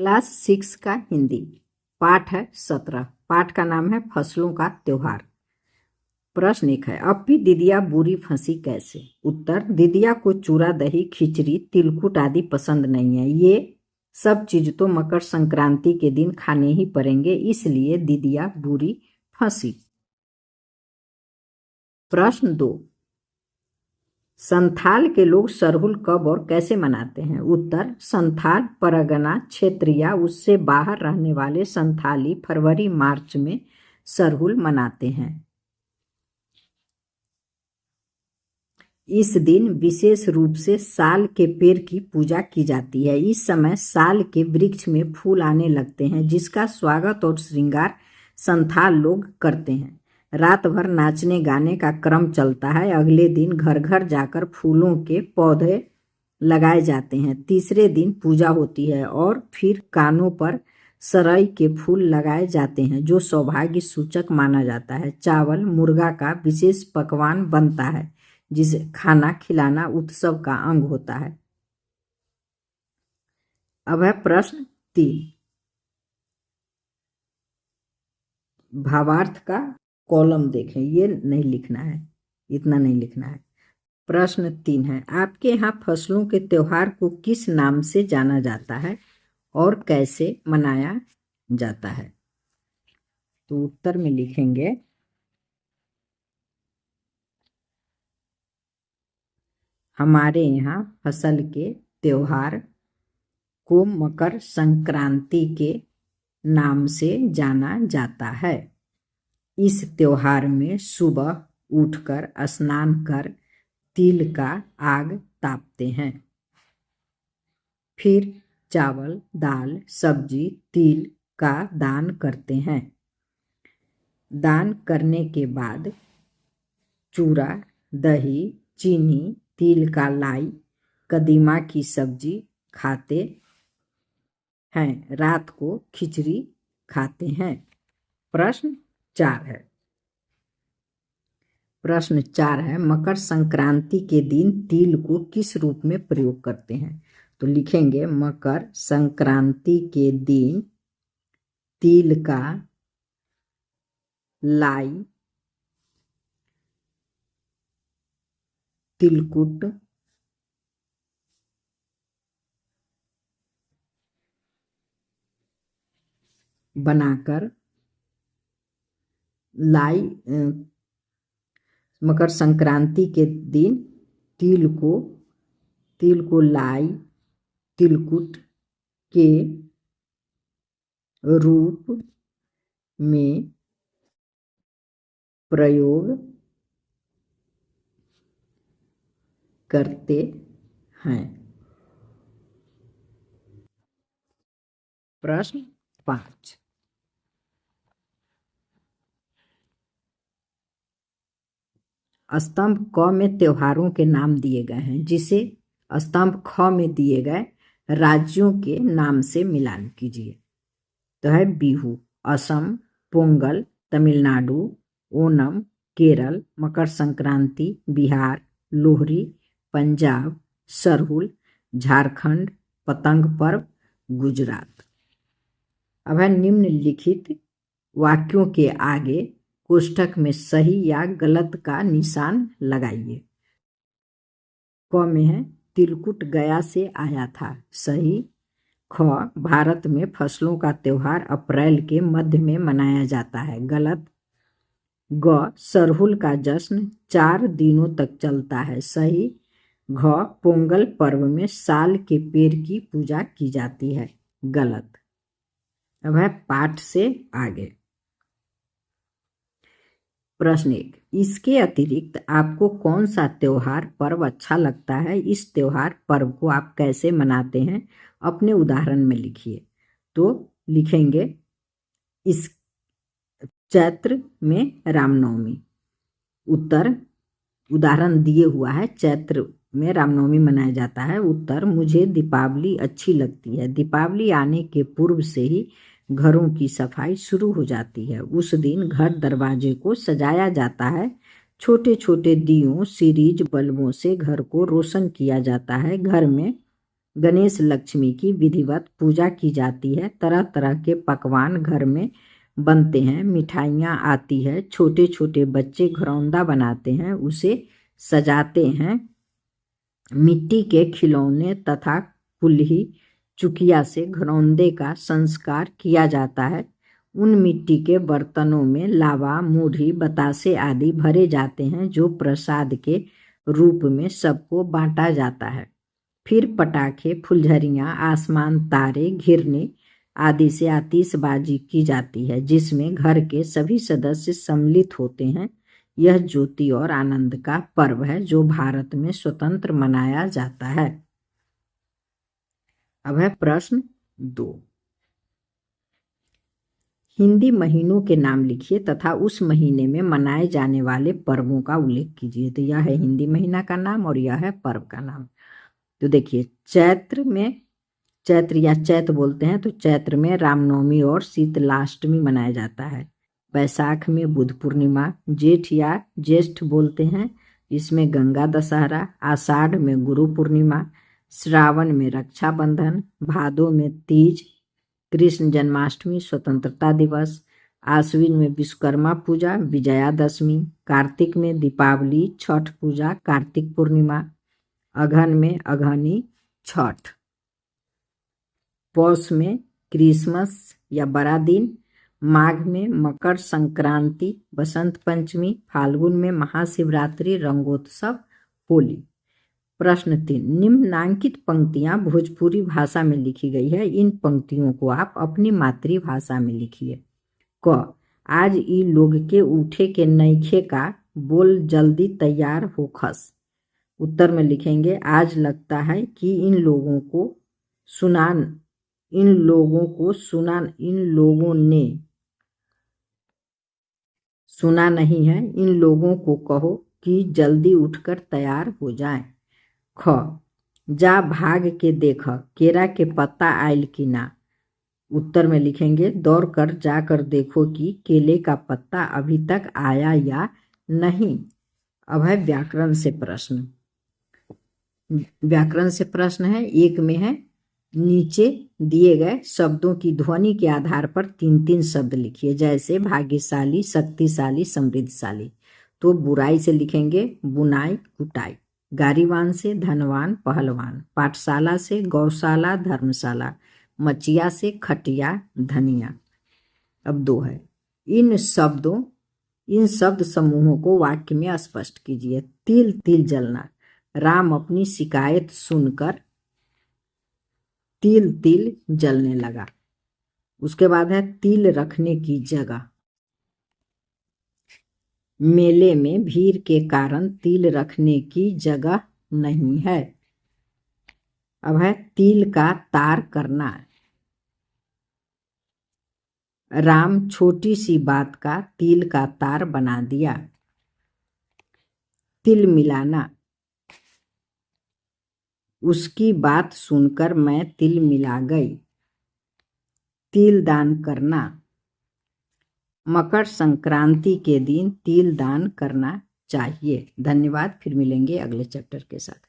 Class 6 का हिंदी पाठ है 17। पाठ का नाम है फसलों का त्योहार। प्रश्न 1 है, अब भी दीदिया बुरी फंसी कैसे? उत्तर, दीदिया को चूरा दही खिचड़ी तिलकुट आदि पसंद नहीं है। ये सब चीज तो मकर संक्रांति के दिन खाने ही पड़ेंगे, इसलिए दीदिया बुरी फंसी। प्रश्न 2, संथाल के लोग सरहुल कब और कैसे मनाते हैं? उत्तर, संथाल परगना क्षेत्र या उससे बाहर रहने वाले संथाली फरवरी मार्च में सरहुल मनाते हैं। इस दिन विशेष रूप से साल के पेड़ की पूजा की जाती है। इस समय साल के वृक्ष में फूल आने लगते हैं, जिसका स्वागत और श्रृंगार संथाल लोग करते हैं। रात भर नाचने गाने का क्रम चलता है। अगले दिन घर घर जाकर फूलों के पौधे लगाए जाते हैं। तीसरे दिन पूजा होती है और फिर कानों पर सरई के फूल लगाए जाते हैं, जो सौभाग्य सूचक माना जाता है। चावल मुर्गा का विशेष पकवान बनता है, जिसे खाना खिलाना उत्सव का अंग होता है। अब है प्रश्न 3, भावार्थ का कॉलम देखें। ये नहीं लिखना है, इतना नहीं लिखना है। प्रश्न 3 है, आपके यहाँ फसलों के त्योहार को किस नाम से जाना जाता है और कैसे मनाया जाता है? तो उत्तर में लिखेंगे, हमारे यहाँ फसल के त्योहार को मकर संक्रांति के नाम से जाना जाता है। इस त्योहार में सुबह उठकर स्नान कर तिल का आग तापते हैं। फिर चावल दाल सब्जी तिल का दान करते हैं। दान करने के बाद चूरा दही चीनी तिल का लाई कदीमा की सब्जी खाते हैं। रात को खिचड़ी खाते हैं। प्रश्न 4 है, प्रश्न 4 है, मकर संक्रांति के दिन तिल को किस रूप में प्रयोग करते हैं? तो लिखेंगे, मकर संक्रांति के दिन तिल का लाई तिलकुट बनाकर लाई मकर संक्रांति के दिन तिल को लाई तिलकुट के रूप में प्रयोग करते हैं। प्रश्न 5, स्तंभ क में त्योहारों के नाम दिए गए हैं, जिसे स्तंभ ख में दिए गए राज्यों के नाम से मिलान कीजिए। तो है बिहू असम, पोंगल तमिलनाडु, ओणम केरल, मकर संक्रांति बिहार, लोहरी पंजाब, सरहुल झारखंड, पतंग पर्व गुजरात। अब है, निम्नलिखित वाक्यों के आगे कोष्ठक में सही या गलत का निशान लगाइए। क में है, तिलकुट गया से आया था, सही। ख, भारत में फसलों का त्योहार अप्रैल के मध्य में मनाया जाता है, गलत। ग, सरहुल का जश्न 4 दिनों तक चलता है, सही। घ, पोंगल पर्व में साल के पेड़ की पूजा की जाती है, गलत। अब है पाठ से आगे। प्रश्न 1, इसके अतिरिक्त आपको कौन सा त्योहार पर्व अच्छा लगता है? इस त्योहार पर्व को आप कैसे मनाते हैं? अपने उदाहरण में लिखिए। तो लिखेंगे, इस चैत्र में रामनवमी। उत्तर, उदाहरण दिए हुआ है, चैत्र में रामनवमी मनाया जाता है। उत्तर, मुझे दीपावली अच्छी लगती है। दीपावली आने के पूर्व से ही घरों की सफाई शुरू हो जाती है। उस दिन घर दरवाजे को सजाया जाता है। छोटे छोटे दियों सीरीज बल्बों से घर को रोशन किया जाता है। घर में गणेश लक्ष्मी की विधिवत पूजा की जाती है। तरह तरह के पकवान घर में बनते हैं, मिठाइयाँ आती है, छोटे छोटे बच्चे घरौंदा बनाते हैं, उसे सजाते हैं। मिट्टी के खिलौने तथा कुल्ही चुकिया से घरौंदे का संस्कार किया जाता है। उन मिट्टी के बर्तनों में लावा, मूढ़ी, बतासे आदि भरे जाते हैं, जो प्रसाद के रूप में सबको बांटा जाता है। फिर पटाखे, फुलझड़ियाँ, आसमान तारे, घिरने आदि से आतिशबाजी की जाती है, जिसमें घर के सभी सदस्य सम्मिलित होते हैं। यह ज्योति और आनंद का पर्व है, जो भारत में स्वतंत्र मनाया जाता है। अब है प्रश्न 2। हिंदी महीनों के नाम लिखिए तथा उस महीने में मनाए जाने वाले पर्वों का उल्लेख कीजिए। तो यह है हिंदी महीना का नाम और यह है पर्व का नाम। तो देखिए, चैत्र या चैत बोलते हैं, तो चैत्र में रामनवमी और शीतलाष्टमी मनाया जाता है। बैसाख में बुद्ध पूर्णिमा, जेठ या ज्येष्ठ बोलते हैं, इसमें गंगा दशहरा, आषाढ़ में गुरु पूर्णिमा, श्रावण में रक्षाबंधन, भादो में तीज, कृष्ण जन्माष्टमी, स्वतंत्रता दिवस, आश्विन में विश्वकर्मा पूजा, विजयादशमी, कार्तिक में दीपावली, छठ पूजा, कार्तिक पूर्णिमा, अगहन में अगहनी छठ, पौष में क्रिसमस या बड़ा दिन, माघ में मकर संक्रांति, बसंत पंचमी, फाल्गुन में महाशिवरात्रि, रंगोत्सव, होली। प्रश्न 3। निम्नांकित पंक्तियां भोजपुरी भाषा में लिखी गई है। इन पंक्तियों को आप अपनी मातृभाषा में लिखिए। क। आज ई लोग के उठे के नईखे का, बोल जल्दी तैयार हो खस। उत्तर में लिखेंगे, आज लगता है कि इन लोगों ने सुना नहीं है। इन लोगों को कहो कि जल्दी उठकर तैयार हो जाएं। ख। जा भाग के देख केरा के पत्ता आयल कि ना। उत्तर में लिखेंगे, दौड़ कर जाकर देखो कि केले का पत्ता अभी तक आया या नहीं। अब है व्याकरण से प्रश्न। व्याकरण से प्रश्न है, एक में है नीचे दिए गए शब्दों की ध्वनि के आधार पर 3-3 शब्द लिखिए, जैसे भाग्यशाली, शक्तिशाली, समृद्धशाली। तो बुराई से लिखेंगे बुनाई, कुटाई। गारीवान से धनवान, पहलवान। पाठशाला से गौशाला, धर्मशाला। मचिया से खटिया, धनिया। अब 2 है, इन शब्द समूहों को वाक्य में स्पष्ट कीजिए। तिल तिल जलना, राम अपनी शिकायत सुनकर तिल तिल जलने लगा। उसके बाद है तिल रखने की जगह, मेले में भीड़ के कारण तिल रखने की जगह नहीं है। अब है तिल का तार करना, राम छोटी सी बात का तिल का तार बना दिया। तिल मिलाना, उसकी बात सुनकर मैं तिल मिला गई। तिल दान करना, मकर संक्रांति के दिन तिल दान करना चाहिए। धन्यवाद, फिर मिलेंगे अगले चैप्टर के साथ।